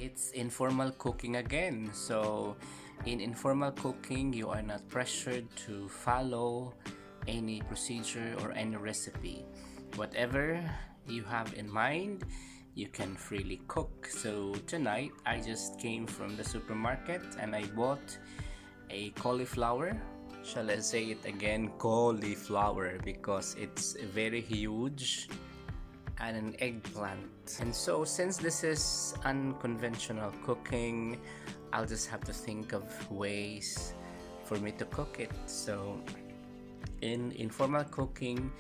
It's informal cooking again. So in informal cooking, you are not pressured to follow any procedure or any recipe. Whatever you have in mind, you can freely cook. So tonight I just came from the supermarket and I bought a cauliflower. Shall I say it again? Cauliflower, because it's very huge, and an eggplant. And so since this is unconventional cooking, I'll just have to think of ways for me to cook it. So in informal cooking,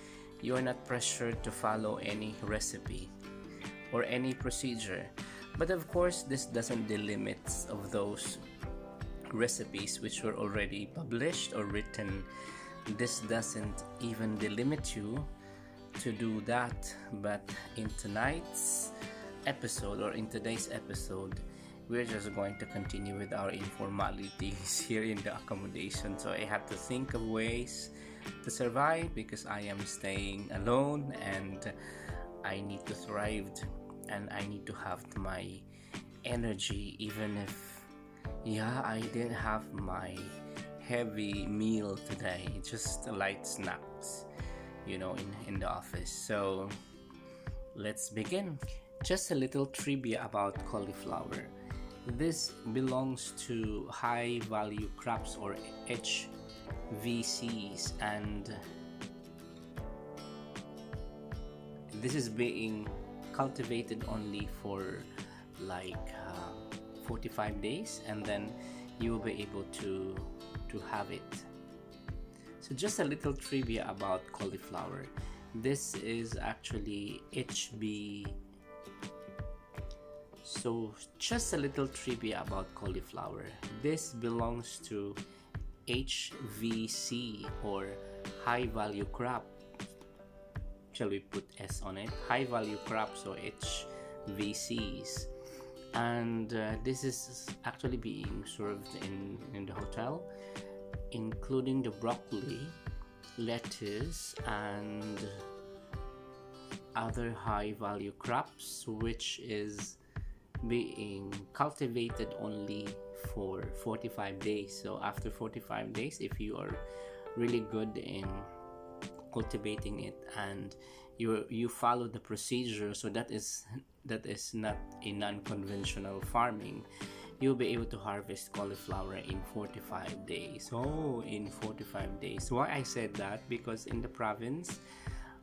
you are not pressured to follow any recipe or any procedure, but of course this doesn't delimit of those recipes which were already published or written. This doesn't even delimit you to do that. But in tonight's episode, or in today's episode, we're just going to continue with our informalities here in the accommodation. So I have to think of ways to survive because I am staying alone and I need to thrive and I need to have my energy, even if I didn't have my heavy meal today, just light snacks, in the office. So let's begin. Just a little trivia about cauliflower. This belongs to high value crops, or HVCs, and this is being cultivated only for 45 days, and then you will be able to have it. So just a little trivia about cauliflower. This is actually HB. So just a little trivia about cauliflower. This belongs to HVC, or high value crop. Shall we put S on it? High value crops, or HVCs. And this is actually being served in the hotel, including the broccoli, lettuce, and other high value crops, which is being cultivated only for 45 days. So after 45 days, if you are really good in cultivating it and you follow the procedure, so that is not a non-conventional farming, you'll be able to harvest cauliflower in 45 days. In 45 days. Why I said that? Because in the province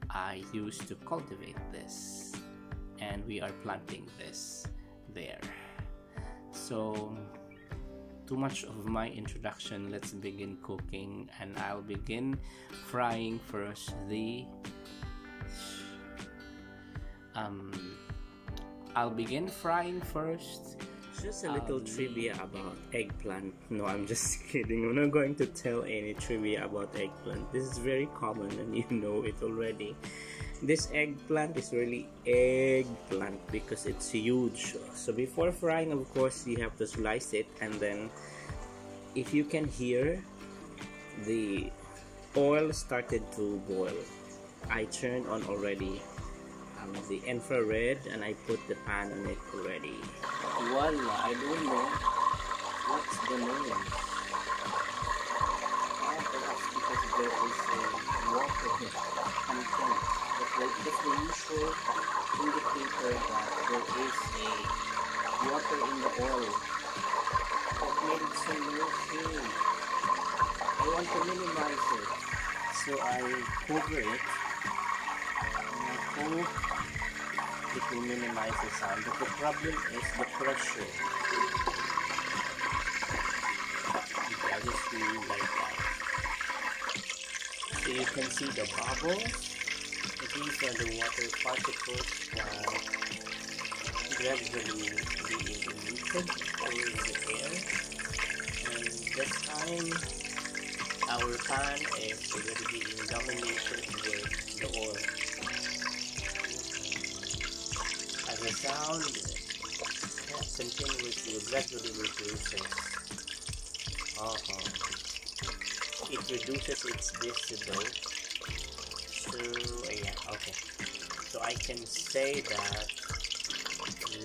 I used to cultivate this and we are planting this there. So too much of my introduction. Let's begin cooking, and I'll begin frying first Just a little trivia about eggplant. No, I'm just kidding. I'm not going to tell any trivia about eggplant. This is very common and you know it already. This eggplant is really eggplant because it's huge. So before frying, of course, you have to slice it, and then if you can hear, the oil started to boil. I turned on already the infrared and I put the pan on it already. Voila, I don't know what's the name. Perhaps because there is a water content. That's the usual indicator that there is a water in the oil. That made it so milky. I want to minimize it, so I cover it. And I hope it will minimize the sound, but the problem is the pressure. Okay, I'll just do like that. So you can see the bubbles. These are the water particles that gradually being emitted over the air. And this time, our pan is already being dominated with the oil. As the sound continuously, gradually reduces. It reduces its decibel. So yeah, okay. So I can say that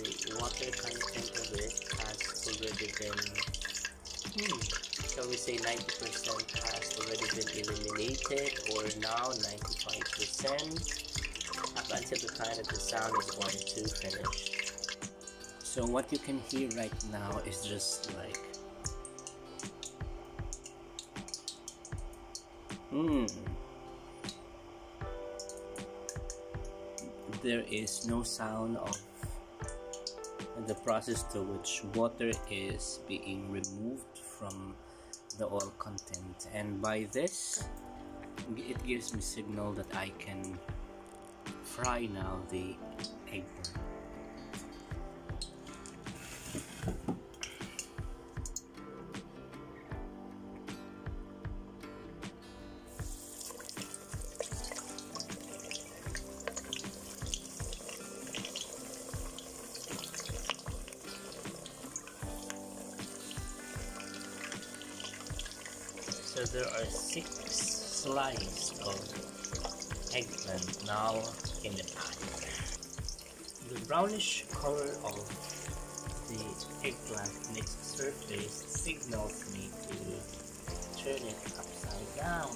the water content of it has already been, shall we say 90% has already been eliminated, or now 95%, up until the time that the sound is going to finish. So what you can hear right now is just like there is no sound of the process to which water is being removed from the oil content, and by this it gives me signal that I can fry now the eggplant. So there are 6 slices of eggplant now in the pan. The brownish color of the eggplant in its surface signals me to turn it upside down.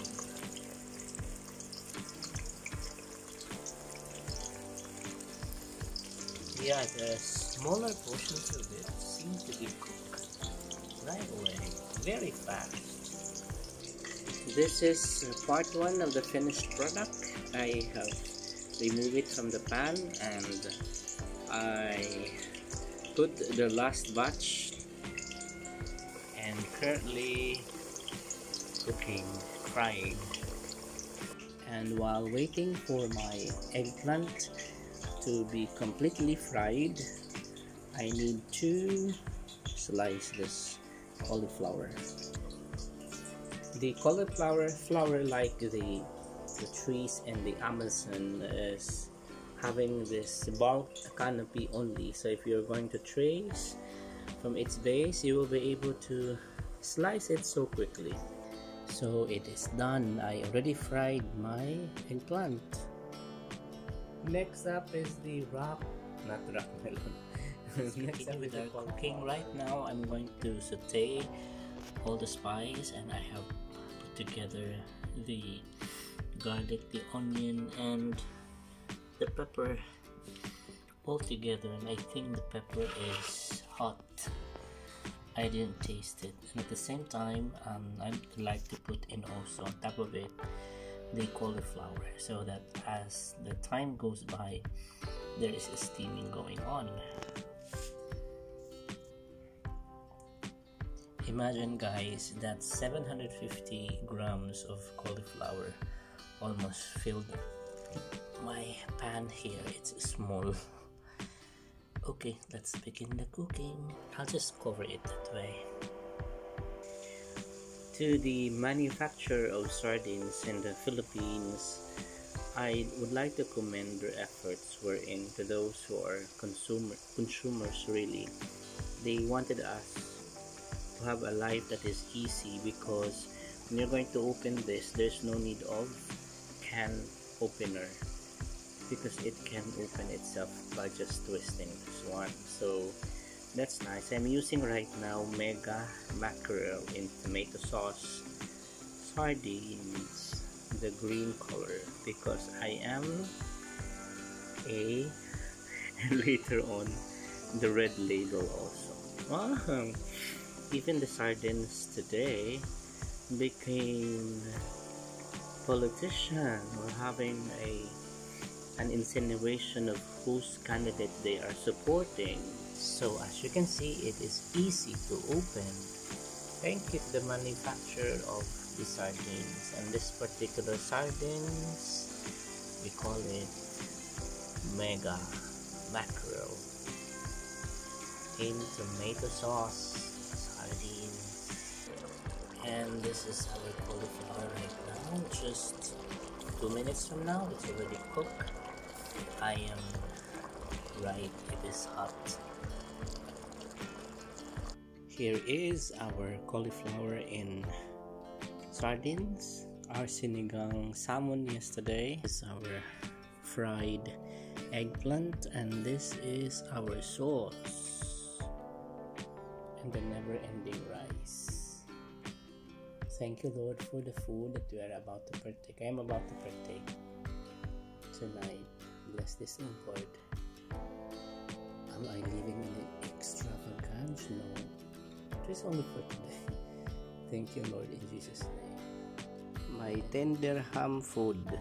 Yeah, the smaller portions of it seem to be cooked right away, very fast. This is part 1 of the finished product. I have removed it from the pan and I put the last batch and currently cooking, frying. And while waiting for my eggplant to be completely fried, I need to slice this cauliflower. The cauliflower flower, like the trees in the Amazon, is having this bulk canopy only, so if you're going to trace from its base, you will be able to slice it so quickly. So it is done. I already fried my eggplant. Next up is the rock melon. Next up is the cooking. Right now I'm going to saute all the spice, and I have put together the garlic, the onion, and the pepper all together, and I think the pepper is hot. I didn't taste it. And at the same time, I'd like to put in also on top of it the cauliflower, so that as the time goes by, there is a steaming going on. Imagine, guys, that 750 grams of cauliflower almost filled my pan here. It's small. Okay, let's begin the cooking. I'll just cover it that way. To the manufacturer of sardines in the Philippines, I would like to commend their efforts wherein to those who are consumers really. They wanted us to have a life that is easy, because when you're going to open this, there's no need of can opener, because it can open itself by just twisting this one. So that's nice. I'm using right now mega mackerel in tomato sauce, sardines, the green color, because I am and later on the red label also. Wow. Even the sardines today became politician, or having an insinuation of whose candidate they are supporting. So as you can see, it is easy to open. Thank you to the manufacturer of the sardines. And this particular sardines, we call it mega mackerel in tomato sauce sardines. And this is our cauliflower right now. Just 2 minutes from now, it's already cooked. I am right, it is hot. Here is our cauliflower in sardines. Our sinigang salmon yesterday is our fried eggplant, and this is our sauce, and the never-ending rice. Thank you, Lord, for the food that we are about to partake. I am about to partake tonight. Bless this, O Lord. Am I living in extravagance? No. It is only for today. Thank you, Lord, in Jesus' name. My tender ham food.